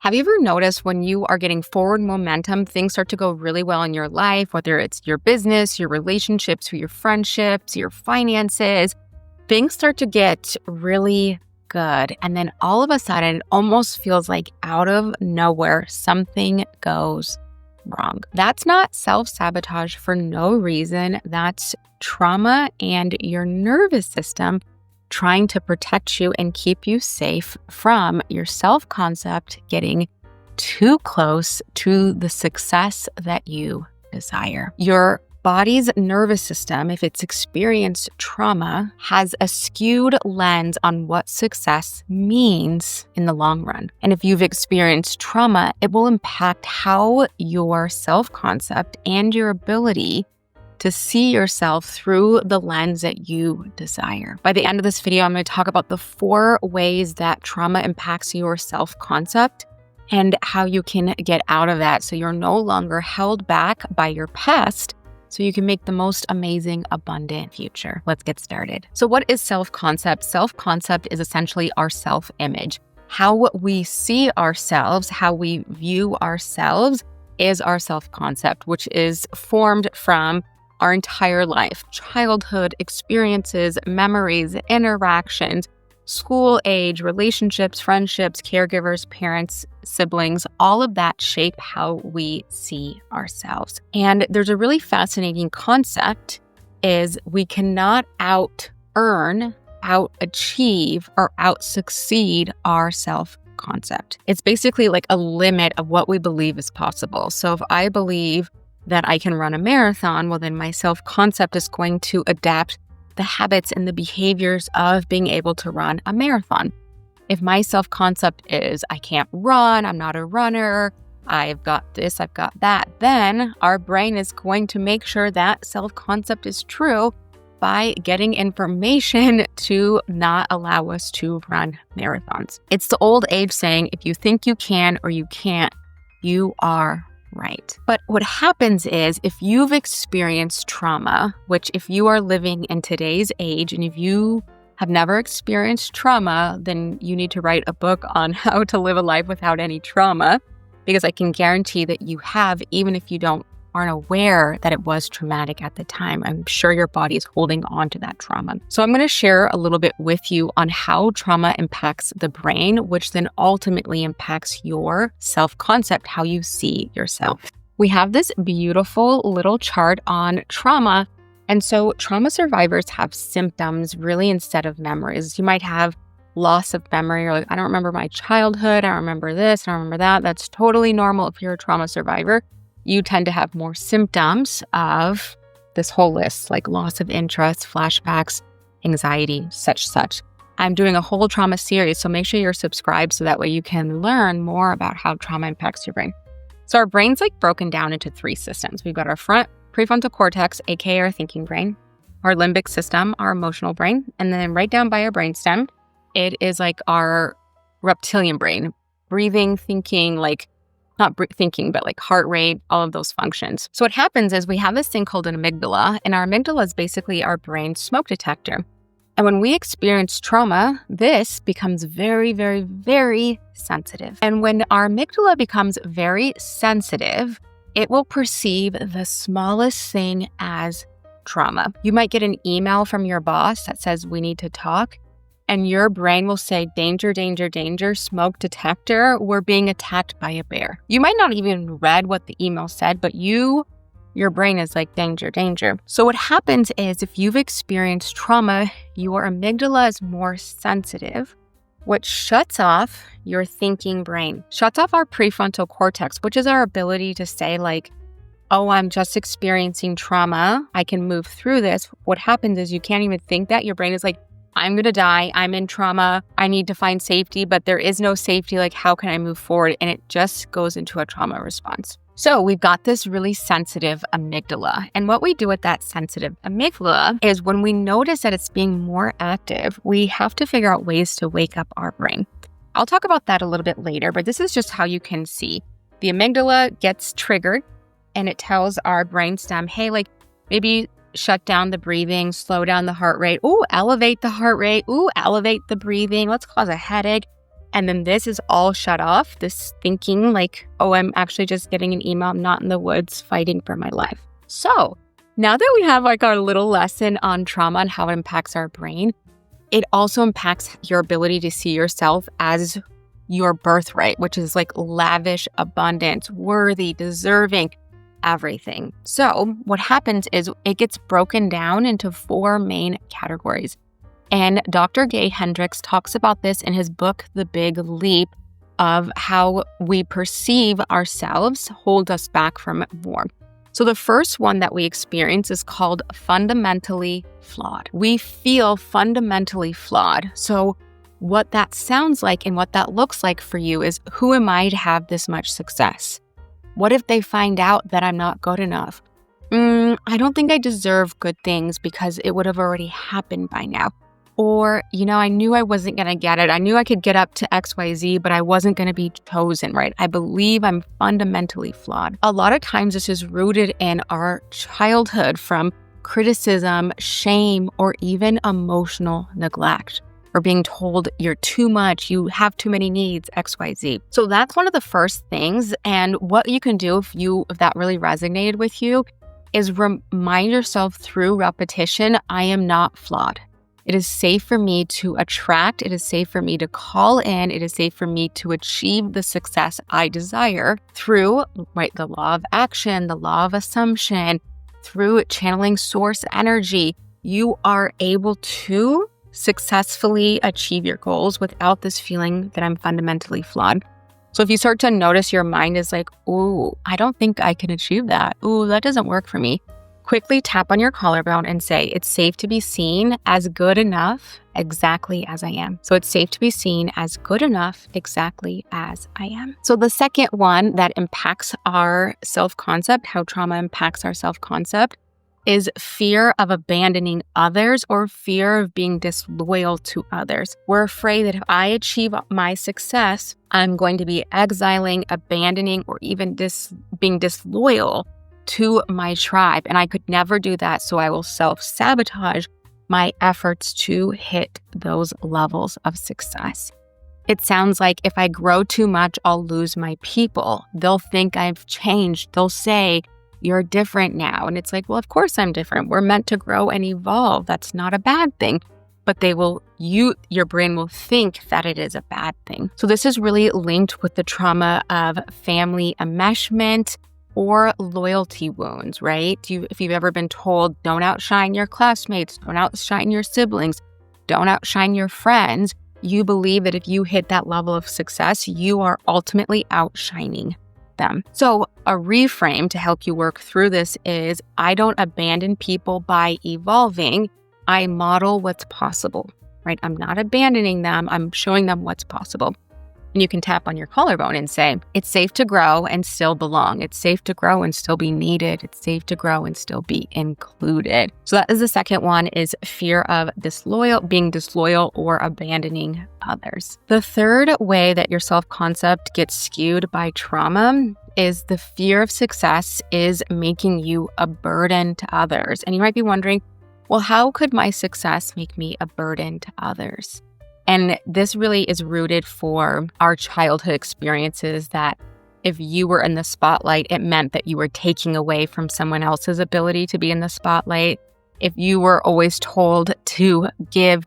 Have you ever noticed when you are getting forward momentum, things start to go really well in your life, whether it's your business, your relationships, your friendships, your finances, things start to get really good. And then all of a sudden, it almost feels like out of nowhere, something goes wrong. That's not self-sabotage for no reason. That's trauma and your nervous system trying to protect you and keep you safe from your self-concept getting too close to the success that you desire. Your body's nervous system, if it's experienced trauma, has a skewed lens on what success means in the long run. And if you've experienced trauma, it will impact how your self-concept and your ability to see yourself through the lens that you desire. By the end of this video, I'm going to talk about the 4 ways that trauma impacts your self-concept and how you can get out of that so you're no longer held back by your past so you can make the most amazing, abundant future. Let's get started. So what is self-concept? Self-concept is essentially our self-image. How we see ourselves, how we view ourselves is our self-concept, which is formed from our entire life, childhood experiences, memories, interactions, school age, relationships, friendships, caregivers, parents, siblings, all of that shape how we see ourselves. And there's a really fascinating concept is we cannot out-earn, out-achieve, or out-succeed our self-concept. It's basically like a limit of what we believe is possible. So if I believe that I can run a marathon, well, then my self-concept is going to adapt the habits and the behaviors of being able to run a marathon. If my self-concept is I can't run, I'm not a runner, I've got this, I've got that, then our brain is going to make sure that self-concept is true by getting information to not allow us to run marathons. It's the old age saying, if you think you can or you can't, you are right. But what happens is if you've experienced trauma, which if you are living in today's age and if you have never experienced trauma, then you need to write a book on how to live a life without any trauma, because I can guarantee that you have, even if you aren't aware that it was traumatic at the time. I'm sure your body is holding on to that trauma. So I'm going to share a little bit with you on how trauma impacts the brain, which then ultimately impacts your self-concept, how you see yourself. We have this beautiful little chart on trauma. And so trauma survivors have symptoms really instead of memories. You might have loss of memory. You're like, I don't remember my childhood. I don't remember this. I don't remember that. That's totally normal if you're a trauma survivor. You tend to have more symptoms of this whole list, like loss of interest, flashbacks, anxiety, such. I'm doing a whole trauma series, so make sure you're subscribed so that way you can learn more about how trauma impacts your brain. So our brain's like broken down into 3 systems. We've got our front prefrontal cortex, aka our thinking brain, our limbic system, our emotional brain, and then right down by our brainstem, it is like our reptilian brain, breathing, thinking, like not thinking, but like heart rate, all of those functions. So what happens is we have this thing called an amygdala, and our amygdala is basically our brain's smoke detector. And when we experience trauma, this becomes very, very, very sensitive. And when our amygdala becomes very sensitive, it will perceive the smallest thing as trauma. You might get an email from your boss that says, we need to talk. And your brain will say, danger, danger, danger, smoke detector, we're being attacked by a bear. You might not even read what the email said, but your brain is like, danger, danger. So what happens is if you've experienced trauma, your amygdala is more sensitive, which shuts off your thinking brain, shuts off our prefrontal cortex, which is our ability to say like, oh, I'm just experiencing trauma, I can move through this. What happens is you can't even think that. Your brain is like, I'm going to die. I'm in trauma. I need to find safety, but there is no safety. Like, how can I move forward? And it just goes into a trauma response. So we've got this really sensitive amygdala. And what we do with that sensitive amygdala is when we notice that it's being more active, we have to figure out ways to wake up our brain. I'll talk about that a little bit later, but this is just how you can see. The amygdala gets triggered and it tells our brainstem, hey, like maybe shut down the breathing, slow down the heart rate. Ooh, elevate the heart rate. Ooh, elevate the breathing. Let's cause a headache. And then this is all shut off, this thinking like, oh, I'm actually just getting an email. I'm not in the woods fighting for my life. So now that we have like our little lesson on trauma and how it impacts our brain, it also impacts your ability to see yourself as your birthright, which is like lavish, abundance, worthy, deserving, everything. So what happens is it gets broken down into 4 main categories. And Dr. Gay Hendricks talks about this in his book, The Big Leap, of how we perceive ourselves hold us back from more. So the first one that we experience is called fundamentally flawed. We feel fundamentally flawed. So what that sounds like and what that looks like for you is, who am I to have this much success? What if they find out that I'm not good enough? I don't think I deserve good things because it would have already happened by now. Or, I knew I wasn't going to get it. I knew I could get up to XYZ, but I wasn't going to be chosen, right? I believe I'm fundamentally flawed. A lot of times this is rooted in our childhood from criticism, shame, or even emotional neglect. Or being told you're too much, you have too many needs, XYZ. So that's one of the first things. And what you can do if that really resonated with you is remind yourself through repetition, I am not flawed. It is safe for me to attract. It is safe for me to call in. It is safe for me to achieve the success I desire through, the law of action, the law of assumption, through channeling source energy. You are able to successfully achieve your goals without this feeling that I'm fundamentally flawed. So if you start to notice your mind is like, ooh, I don't think I can achieve that. Ooh, that doesn't work for me. Quickly tap on your collarbone and say, it's safe to be seen as good enough exactly as I am. So it's safe to be seen as good enough exactly as I am. So the second one that impacts our self-concept, how trauma impacts our self-concept, is fear of abandoning others or fear of being disloyal to others. We're afraid that if I achieve my success, I'm going to be exiling, abandoning, or even being disloyal to my tribe. And I could never do that. So I will self-sabotage my efforts to hit those levels of success. It sounds like if I grow too much, I'll lose my people. They'll think I've changed. They'll say, you're different now. And it's like, well, of course I'm different. We're meant to grow and evolve. That's not a bad thing. But your brain will think that it is a bad thing. So this is really linked with the trauma of family enmeshment or loyalty wounds, right? If you've ever been told, don't outshine your classmates, don't outshine your siblings, don't outshine your friends, you believe that if you hit that level of success, you are ultimately outshining them. So a reframe to help you work through this is, I don't abandon people by evolving. I model what's possible, right? I'm not abandoning them. I'm showing them what's possible. And you can tap on your collarbone and say, it's safe to grow and still belong. It's safe to grow and still be needed. It's safe to grow and still be included. So that is the second one, is fear of being disloyal or abandoning others. The third way that your self-concept gets skewed by trauma is the fear of success is making you a burden to others. And you might be wondering, well, how could my success make me a burden to others? And this really is rooted for our childhood experiences, that if you were in the spotlight, it meant that you were taking away from someone else's ability to be in the spotlight. If you were always told to give,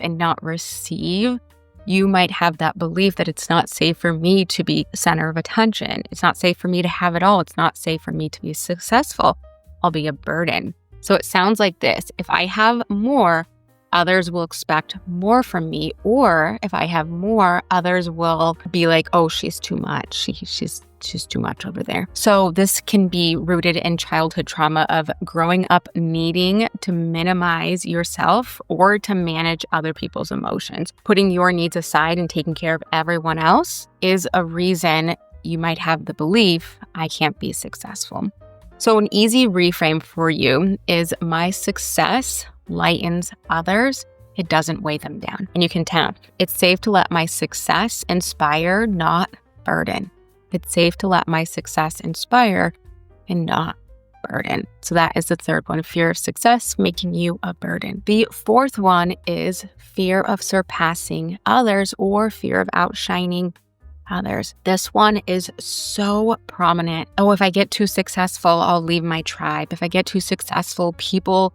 and not receive, you might have that belief that it's not safe for me to be center of attention. It's not safe for me to have it all. It's not safe for me to be successful. I'll be a burden. So it sounds like this: if I have more, others will expect more from me. Or if I have more, others will be like, oh, she's too much. She's too much over there. So this can be rooted in childhood trauma of growing up needing to minimize yourself or to manage other people's emotions. Putting your needs aside and taking care of everyone else is a reason you might have the belief, I can't be successful. So an easy reframe for you is, my success lightens others. It doesn't weigh them down. And you can tap, it's safe to let my success inspire, not burden. It's safe to let my success inspire and not burden. So that is the third one, fear of success, making you a burden. The fourth one is fear of surpassing others or fear of outshining others. This one is so prominent. Oh, if I get too successful, I'll leave my tribe. If I get too successful, people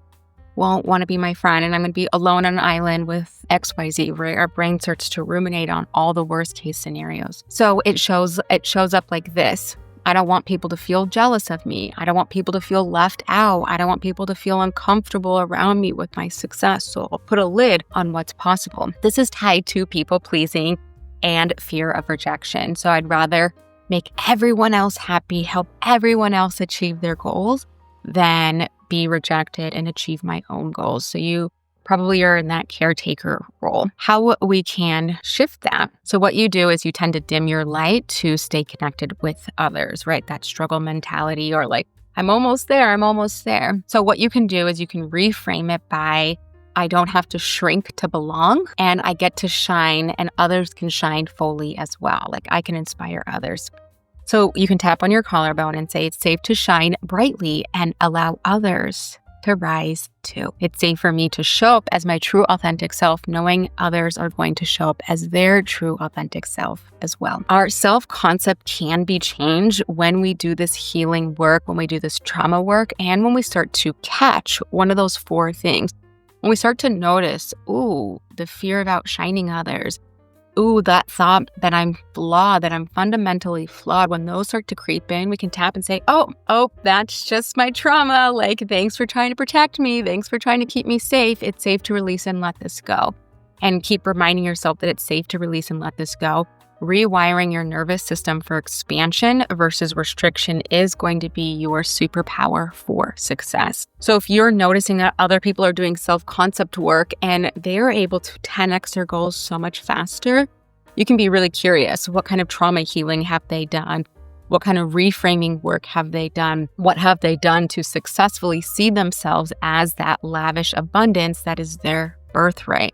won't want to be my friend and I'm going to be alone on an island with XYZ, right? Our brain starts to ruminate on all the worst case scenarios. So it shows up like this. I don't want people to feel jealous of me. I don't want people to feel left out. I don't want people to feel uncomfortable around me with my success. So I'll put a lid on what's possible. This is tied to people pleasing and fear of rejection. So I'd rather make everyone else happy, help everyone else achieve their goals than be rejected and achieve my own goals. So you probably are in that caretaker role. How we can shift that. So what you do is you tend to dim your light to stay connected with others, right? That struggle mentality or like, I'm almost there. So what you can do is you can reframe it by, I don't have to shrink to belong and I get to shine and others can shine fully as well. Like I can inspire others. So you can tap on your collarbone and say, it's safe to shine brightly and allow others to rise too. It's safe for me to show up as my true authentic self, knowing others are going to show up as their true authentic self as well. Our self-concept can be changed when we do this healing work, when we do this trauma work, and when we start to catch one of those four things. When we start to notice, the fear of outshining others, that thought that I'm flawed, that I'm fundamentally flawed, when those start to creep in, we can tap and say, oh, that's just my trauma. Like, thanks for trying to protect me. Thanks for trying to keep me safe. It's safe to release and let this go. And keep reminding yourself that it's safe to release and let this go. Rewiring your nervous system for expansion versus restriction is going to be your superpower for success. So if you're noticing that other people are doing self-concept work and they're able to 10x their goals so much faster, you can be really curious. What kind of trauma healing have they done? What kind of reframing work have they done? What have they done to successfully see themselves as that lavish abundance that is their birthright?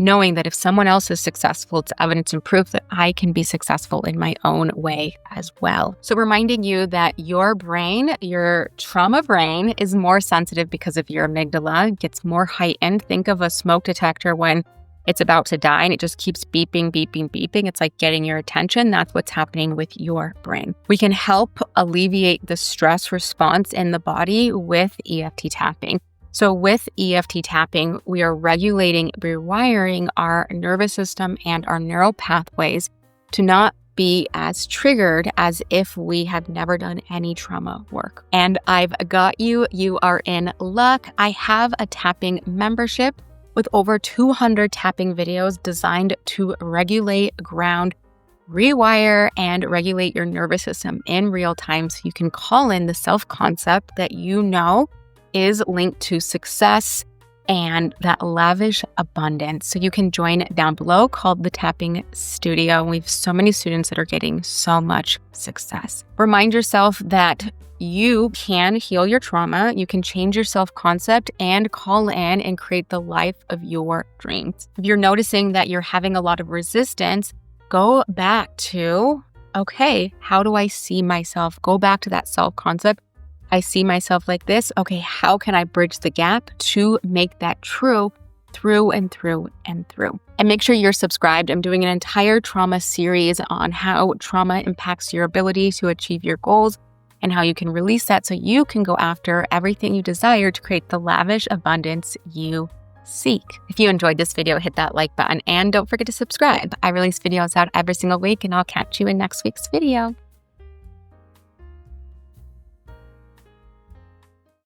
Knowing that if someone else is successful, it's evidence and proof that I can be successful in my own way as well. So reminding you that your brain, your trauma brain, is more sensitive because of your amygdala. It gets more heightened. Think of a smoke detector when it's about to die and it just keeps beeping, beeping, beeping. It's like getting your attention. That's what's happening with your brain. We can help alleviate the stress response in the body with EFT tapping. So with EFT tapping, we are rewiring our nervous system and our neural pathways to not be as triggered as if we had never done any trauma work. And I've got you. You are in luck. I have a tapping membership with over 200 tapping videos designed to regulate, ground, rewire, and regulate your nervous system in real time so you can call in the self-concept that you know is linked to success and that lavish abundance. So you can join down below, called the Tapping Studio. We have so many students that are getting so much success. Remind yourself that you can heal your trauma, you can change your self-concept and call in and create the life of your dreams. If you're noticing that you're having a lot of resistance, go back to, okay, how do I see myself? Go back to that self-concept. I see myself like this. Okay, how can I bridge the gap to make that true through and through and through? And make sure you're subscribed. I'm doing an entire trauma series on how trauma impacts your ability to achieve your goals and how you can release that so you can go after everything you desire to create the lavish abundance you seek. If you enjoyed this video, hit that like button and don't forget to subscribe. I release videos out every single week and I'll catch you in next week's video.